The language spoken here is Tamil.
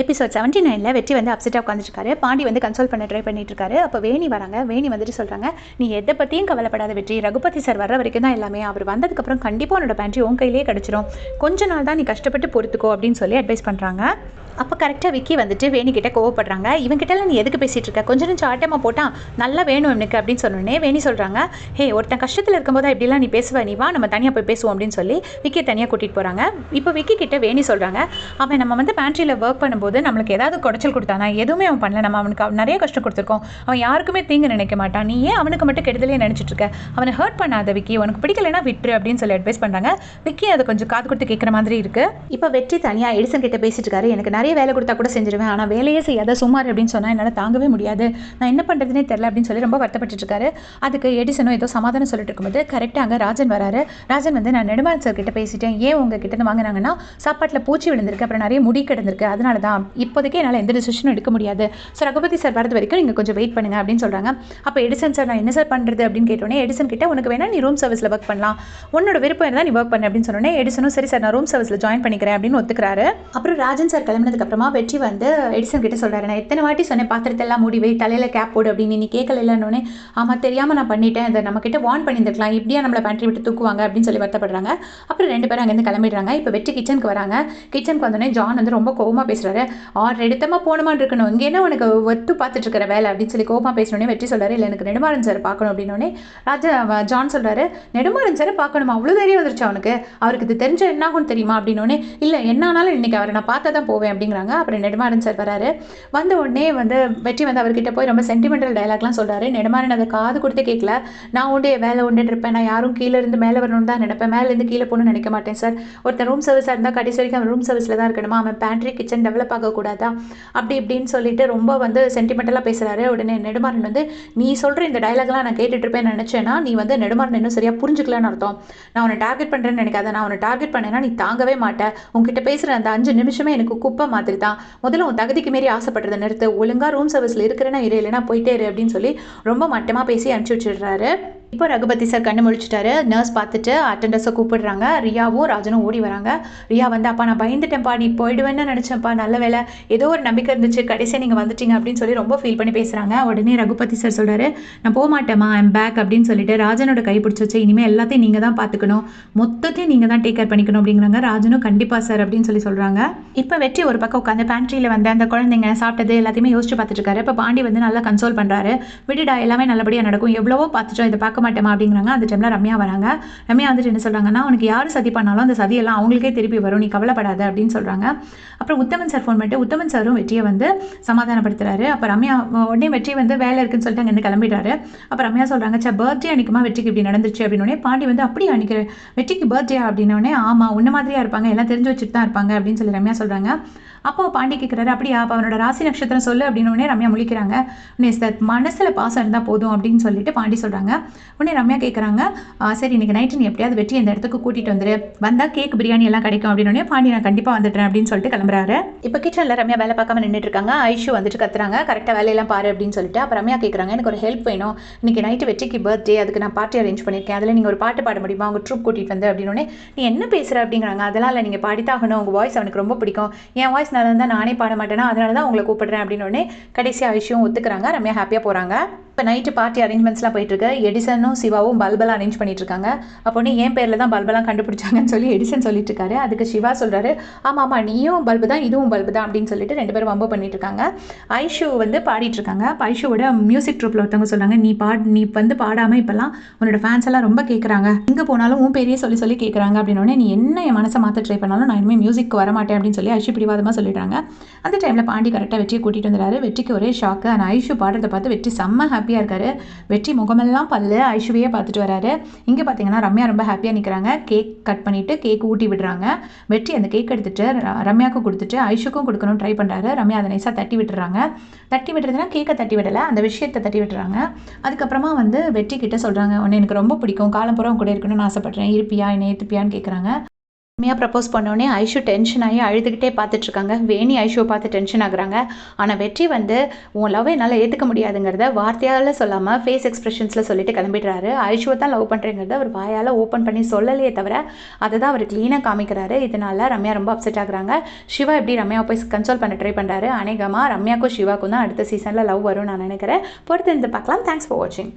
எபிசோட் 79ல் வெற்றி வந்து அப்செட்டாக உட்காந்துருக்காரு. பாண்டி வந்து கன்சோல் பண்ண ட்ரை பண்ணிட்டு இருக்காரு. அப்போ வேணி வராங்க. வேணி வந்துட்டு சொல்கிறாங்க, நீ எதை பற்றியும் கவலைப்படாத வெற்றி, ரகுபதி சார் வர்ற வரைக்கும் தான் எல்லாமே. அவர் வந்ததுக்கப்புறம் கண்டிப்பாக உன்னோட பேண்ட்ரி உன் கையிலேயே கிடச்சிரும். கொஞ்ச நாள் தான் நீ கஷ்டப்பட்டு பொறுத்துக்கோ அப்படின்னு சொல்லி அட்வைஸ் பண்ணுறாங்க. அப்போ கரெக்டாக விக்கி வந்துட்டு வேணிக்கிட்ட கோவப்படுறாங்க. இவங்கிட்டலாம் நீ எதுக்கு பேசிகிட்டு இருக்க, கொஞ்சம் கொஞ்சம் ஆட்டமாக போட்டால் நல்லா வேணும் எனக்கு அப்படின்னு சொன்னோடனே வேணி சொல்கிறாங்க, ஹே ஒருத்தன் கஷ்டத்தில் இருக்கும்போது இப்படிலாம் நீ பேசுவ, நீ வா நம்ம தனியாக போய் பேசுவோம் அப்படின்னு சொல்லி விக்கி தனியாக கூட்டிகிட்டு போகிறாங்க. இப்போ விக்கி கிட்ட வேணி சொல்கிறாங்க, அவன் நம்ம வந்து பேண்ட்ரியில் ஒர்க் பண்ணும்போது நம்மளுக்கு ஏதாவது குடைச்சல் கொடுத்தானா, எதுவுமே அவன் பண்ணல, நம்ம அவனுக்கு நிறைய கஷ்டம் கொடுத்துருக்கோம், அவன் யாருக்குமே தீங்கு நினைக்க மாட்டான், நீ ஏன் அவனுக்கு மட்டும் கெடுதலே நினச்சிட்டு இருக்க, அவனை ஹர்ட் பண்ணாத விக்கி, உனக்கு பிடிக்கலைன்னா விட்டுரு அப்படின்னு சொல்லி அட்வைஸ் பண்ணுறாங்க. விக்கி அதை கொஞ்சம் காது கொடுத்து கேட்குற மாதிரி இருக்குது. இப்போ வெற்றி தனியாக எடிசன் கிட்ட பேசிட்டு இருக்காரு. எனக்கு நிறைய வேலை கொடுத்தா கூட செஞ்சிருவேன், ஆனால் வேலையே செய்யாத சுமார் அப்படின்னு சொன்னால் என்னால் தாங்கவே முடியாது, நான் என்ன பண்ணுறதுனே தெரில அப்படின்னு சொல்லி ரொம்ப வருத்தப்பட்டு இருக்காரு. அதுக்கு எடிசனும் ஏதோ சமாதானம் சொல்லிட்டு இருக்கும்போது கரெக்டாக அங்கே ராஜன் வராரு. ராஜன் வந்து, நான் நெடுமாறன் சார் கிட்ட பேசிட்டேன், ஏன் உங்கள் கிட்ட வாங்கினாங்கன்னா சாப்பாட்டில் பூச்சி விழுந்திருக்கு, அப்புறம் நிறைய முடி கிடந்திருக்கு, அதனால தான் இப்போதைக்கு என்னால் எந்த டிசிஷனும் எடுக்க முடியாது, ஸோ ரகுபதி சார் வரது வரைக்கும் நீங்கள் கொஞ்சம் வெயிட் பண்ணுங்க அப்படின்னு சொல்கிறாங்க. அப்போ எடிசன் சார், நான் என்ன சார் பண்ணுறது அப்படின்னு கேட்டோன்னே எடிசன் கிட்ட, உனக்கு வேணா நீ ரூம் சர்வீஸில் ஒர்க் பண்ணலாம், உன்னோட விருப்பம் இருந்தால் நீ ஒர்க் பண்ணு அப்படின்னு சொன்னோன்னே எடிசனும் சரி சார் நான் ரூம் சர்வீஸில் ஜாயின் பண்ணிக்கிறேன் அப்படின்னு ஒத்துக்கிறாரு. அப்புறம் ராஜன் சார் கிளம்பினதுக்கு அப்புறமா வெற்றி வந்து எடிசன் கிட்ட சொல்கிறாரு, நான் எத்தனை வாட்டி சொன்னேன் பாத்திரத்தெல்லாம் மூடி வை, தலையில் கேப் போடு அப்படின்னு, நீ கேட்கல இல்லைன்னொன்னே, ஆமாம் தெரியாமல் நான் பண்ணிட்டேன், அதை நம்ம கிட்ட வார்ன் பண்ணியிருக்கலாம், இப்படியா நம்மளை பேண்ட்ரி விட்டு தூக்குவாங்க அப்படின்னு சொல்லி வருத்தப்படுறாங்க. அப்புறம் ரெண்டு பேரும் அங்கேருந்து கிளம்பிடுறாங்க. இப்போ வெற்றி கிச்சனுக்கு வராங்க. கிச்சனுக்கு வந்தோடனே ஜான் வந்து ரொம்ப கோவமாக பேசுகிறாரு. ஆர்டர் எடுத்தமாக போனமான்னு இருக்கணும், இங்கே என்ன உனக்கு ஒத்து பார்த்துட்டு இருக்கிற வேலை அப்படின்னு சொல்லி கோவமாக பேசணுன்னே வெற்றி சொல்கிறாரு, இல்லை எனக்கு நெடுமாறன் சார் பார்க்கணும் அப்படின்னோடனே ஜான் சொல்கிறாரு, நெடுமாறன் சார் பார்க்கணுமா, அவ்வளோ தைரியம் வந்துருச்சு அவனுக்கு, அவருக்கு இது தெரிஞ்ச என்ன ஆகும்னு தெரியுமா அப்படின்னோடனே, இல்லை என்ன ஆனாலும் இன்னைக்கு அவரை நான் பார்த்தா தான் போவேன் அப்படிங்கிறாங்க. அப்புறம் நெடுமாறன் சார் வராரு. வந்த உடனே வந்து வெற்றி வந்து அவர்கிட்ட போய் ரொம்ப சென்டிமெண்டல் டைலாக்லாம் சொல்கிறாரு. நெடுமாறன் அதை காது கொடுத்து கேட்கல. நான் உண்டு வேலை உண்டுன்னு இருப்பேன், நான் யாரும் கீழே இருந்து மேலே வரணும்னு தான் நினைப்பேன், மேலேருந்து கீழே போகணும்னு நினைக்க மாட்டேன் சார், ஒருத்தர் ரூம் சர்வீஸாக இருந்தால் கடைசி வரைக்கும் அவன் ரூம் சர்வீஸில் தான் இருக்கணுமா, அவன் பேண்ட்ரி கிச்சன் டெவலப் ஆகக்கூடாதா அப்படி இப்படின்னு சொல்லிட்டு ரொம்ப வந்து சென்டிமெண்டலாக பேசுகிறாரு. உடனே நெடுமாறன் வந்து, நீ சொல்கிற இந்த டைலாக்லாம் நான் கேட்டுட்டு இருப்பேன்னு நினச்சேன்னா நீ வந்து நெடுமாறன் இன்னும் சரியாக புரிஞ்சுக்கலன்னு அர்த்தம், நான் உன்னை டார்கெட் பண்ணுறேன்னு நினைக்காத, நான் உன்னை டார்கெட் பண்ணேன்னா நீ தாங்கவே மாட்டேன், உங்ககிட்ட பேசுகிற அந்த 5 நிமிஷமே எனக்கு குப்பை மாதிரி தான், முதல்ல உன் தகுதிக்கு மீறி ஆசைப்படுறதை நிறுத்து, ஒழுங்காக ரூம் சர்வீஸில் இருக்கிறேன்னா இரு, இல்லைன்னா போயிட்டே இரு அப்படின்னு சொல்லி ரொம்ப மட்டமாக பேசி அனுப்பிச்சி வச்சிடுறாரு. இப்போ ரகுபதி சார் கண்ணு முழிச்சிட்டாரு. நர்ஸ் பார்த்துட்டு அட்டெண்டர்ஸை கூப்பிடுறாங்க. ரியாவும் ராஜனும் ஓடி வராங்க. ரியா வந்து, அப்பா நான் பயந்துட்டேன்ப்பா, நீ போயிடுவேன்னு நினச்சேன்ப்பா, நல்ல வேலை ஏதோ ஒரு நம்பிக்கை இருந்துச்சு, கடைசியாக நீங்கள் வந்துட்டீங்க அப்படின்னு சொல்லி ரொம்ப ஃபீல் பண்ணி பேசுகிறாங்க. உடனே ரகுபதி சார் சொல்கிறாரு, நான் போக மாட்டேம்மா, ஐம் பேக் அப்படின்னு சொல்லிட்டு ராஜனோட கை பிடிச்சி வச்சு, இனிமேல் எல்லாத்தையும் நீங்கள் தான் பார்த்துக்கணும், மொத்தத்தையும் நீங்கள் தான் டேக் கேர் பண்ணிக்கணும் அப்படிங்கிறாங்க. ராஜனும் கண்டிப்பாக சார் அப்படின்னு சொல்லி சொல்கிறாங்க. இப்போ வெற்றி ஒரு பக்கம் உட்காந்து பேண்ட்ரியில் வந்து அந்த குழந்தைங்க சாப்பிட்டது எல்லாத்தையுமே யோசிச்சு பார்த்துட்டு இருக்காரு. இப்போ பாண்டி வந்து நல்லா கன்சோல் பண்ணுறாரு. விடுடா எல்லாமே நல்லபடியாக நடக்கும், எவ்வளவோ பார்த்துட்டோம், இதை பார்க்க மாட்டேமா அப்படிங்கிறாங்க. அந்த டைமில் ரம்யா வராங்க. ரம்யா வந்துட்டு என்ன சொல்கிறாங்கன்னா, உனக்கு யார் சதி பண்ணாலும் அந்த சதியெல்லாம் அவங்களுக்கே திருப்பி வரும், நீ கவலைப்படாத அப்படின்னு சொல்கிறாங்க. அப்புறம் உத்தமன் சார் ஃபோன் பண்ணிட்டு உத்தமன் சாரும் வெற்றியை வந்து சமாதானப்படுத்துறாரு. அப்போ ரம்யா உடனே வெற்றி வந்து வேலை இருக்குன்னு சொல்லிட்டு அங்கேருந்து கிளம்பிடுறாரு. அப்போ ரம்யா சொல்கிறாங்க, சே பர்த்டே அன்றைக்குமா வெற்றிக்கு இப்படி நடந்துச்சு அப்படின்னோடனே பாண்டி வந்து, அப்படி அன்றைக்கி வெற்றிக்கு பர்த்டே அப்படின்னோடனே, ஆமாம் உன்ன மாதிரியாக இருப்பாங்க, எல்லாம் தெரிஞ்சு வச்சுட்டு தான் இருப்பாங்க அப்படின்னு சொல்லி ரம்யா சொல்கிறாங்க. அப்போ பாண்டி கேட்குறாரு, அப்படியா அப்போ அவனோட ராசி நட்சத்திரம் சொல்லு அப்படின்னு ரம்யா முழிக்கிறாங்க. உடனே சார் மனசில் பாசம் இருந்தால் போதும் அப்படின்னு சொல்லிட்டு பாண்டி சொல்கிறாங்க. உடனே ரம்யா கேட்குறாங்க, சரி இன்னைக்கு நைட்டு நீ எப்படியாவது வெற்றி இந்த இடத்துக்கு கூட்டிகிட்டு வந்துரு, வந்தால் கேக் பிரியாணி எல்லாம் கிடைக்கும் அப்படின்னு பாண்டி நான் கண்டிப்பாக வந்துடுறேன் அப்படின்னு சொல்லிட்டு கிளம்புறாரு. இப்போ கிச்சனில் ரம்யா வேலை பார்க்காம நின்றுட்டு இருக்காங்க. ஐஷு வந்துட்டு கத்துறாங்க, கரெக்டாக வேலையெல்லாம் பாரு அப்படின்னு சொல்லிட்டு. அப்போ ரம்யா கேட்குறாங்க, எனக்கு ஒரு ஹெல்ப் வேணும், இன்னைக்கு நைட்டு வெற்றிக்கு பர்த்டே, அதுக்கு நான் பார்ட்டி அரேஞ்ச் பண்ணியிருக்கேன், அதில் நீங்கள் ஒரு பாட்டு பாட முடியுமா, உங்கள் ட்ரூப் கூட்டிகிட்டு வந்து அப்படின்னு. நீ என்ன பேசுகிற அப்படிங்கிறாங்க. அதெல்லாம் இல்லை, நீங்கள் பாடித்தாகணும், உங்கள் வாய்ஸ் அவனுக்கு ரொம்ப பிடிக்கும், என் வாய்ஸ் நல்லா இருந்தால் நானே பாட மாட்டேனா, அதனால தான் உங்களை கூப்பிடுறேன் அப்படின்னு கடைசியாக ஐஷுவும் ஒத்துக்கிறாங்க. ரம்யா ஹாப்பியாக போகிறாங்க. இப்போ நைட்டு பார்ட்டி அரேஞ்ச்மெண்ட்ஸ்லாம் போயிட்டுருக்கு. எடிசனும் சிவாவும் பல்பெல்லாம் அரேஞ்ச் பண்ணிட்டு இருக்காங்க. அப்போ என் பேரில் தான் பல்பெல்லாம் கண்டுபிடிச்சாங்கன்னு சொல்லி எடிசன் சொல்லிட்டு இருக்காரு. அதுக்கு சிவா சொல்கிறாரு, ஆமாம் நீயும் பல்பு தான் இதுவும் பல்பு தான் அப்படின்னு சொல்லிட்டு ரெண்டு பேரும் வம்பு பண்ணிட்டு இருக்காங்க. ஐஷு வந்து பாடிட்டு இருக்காங்க. அப்போ ஐஷுவோட மியூசிக் ட்ரூப்பில் ஒருத்தவங்க சொல்கிறாங்க, நீ வந்து பாடாமல் இப்போல்லாம் உன்னோட ஃபேன்ஸ் எல்லாம் ரொம்ப கேட்குறாங்க, எங்கே போனாலும் உன் பேரையே சொல்லி சொல்லி கேட்குறாங்க அப்படின்னோடனே, நீ என்ன என் மனசை மாற்ற ட்ரை பண்ணாலும் நான் இனிமேல் மியூசிக் வர மாட்டேன் அப்படின்னு சொல்லி ஐஷு பிடிவாதமாக சொல்லிடுறாங்க. அந்த டைமில் பாண்டி கரெக்டாக வெற்றியை கூட்டிகிட்டு வந்துடுறாரு. வெற்றிக்கு ஒரே ஷாக்கு. ஆனால் ஐஷு பாடுறதை பார்த்து வெற்றி செம்ம ஹாப்பியாக இருக்காரு. வெற்றி முகமெல்லாம் பல்லு ஐஷுவையே பார்த்துட்டு வராரு. இங்கே பார்த்தீங்கன்னா ரம்யா ரொம்ப ஹாப்பியாக நிற்கிறாங்க. கேக் கட் பண்ணிவிட்டு கேக் ஊட்டி விடுறாங்க. வெற்றி அந்த கேக் எடுத்துகிட்டு ரம்யாவுக்கும் கொடுத்துட்டு ஐஷுக்கும் கொடுக்கணும்னு ட்ரை பண்ணுறாரு. ரம்யா அதை நைஸாக தட்டி விட்டுறாங்க. தட்டி விட்டுறதுனா கேக்கை தட்டி விடலை, அந்த விஷயத்தை தட்டி விட்டுறாங்க. அதுக்கப்புறமா வந்து வெற்றி கிட்ட சொல்கிறாங்க, உன்னை எனக்கு ரொம்ப பிடிக்கும், காலம் பூரா கூட இருக்கணும்னு ஆசைப்பட்றேன், இருப்பியா என்னை ஏற்றுப்பியான்னு கேட்குறாங்க. ரம்யா ப்ரப்போஸ் பண்ணோடனே ஐஷு டென்ஷன் ஆகி அழுதுகிட்டே பார்த்துட்ருக்காங்க. வேணி ஐஷுவை பார்த்து டென்ஷன் ஆகுறாங்க. ஆனால் வெற்றி வந்து உன் லவ் என்னால் ஏற்றுக்க முடியாதுங்கிறத வார்த்தையால் சொல்லாமல் ஃபேஸ் எக்ஸ்பிரஷன்ஸில் சொல்லிட்டு கிளம்பிடுறாரு. ஐஷுவை தான் லவ் பண்ணுறேங்கிறத அவர் வாயால் ஓப்பன் பண்ணி சொல்லலையே தவிர அதை தான் அவர் க்ளீனாக காமிக்கிறாரு. இதனால் ரம்யா ரொம்ப அப்செட் ஆகுறாங்க. சிவா எப்படி ரம்யாவை போய் கன்சோல் பண்ண ட்ரை பண்ணுறாரு. அநேகமாக ரம்யாக்கும் சிவாக்கும் தான் அடுத்த சீசனில் லவ் வரும்னு நான் நினைக்கிறேன். பொறுத்து இருந்து பார்க்கலாம். தேங்க்ஸ் ஃபார் வாட்சிங்.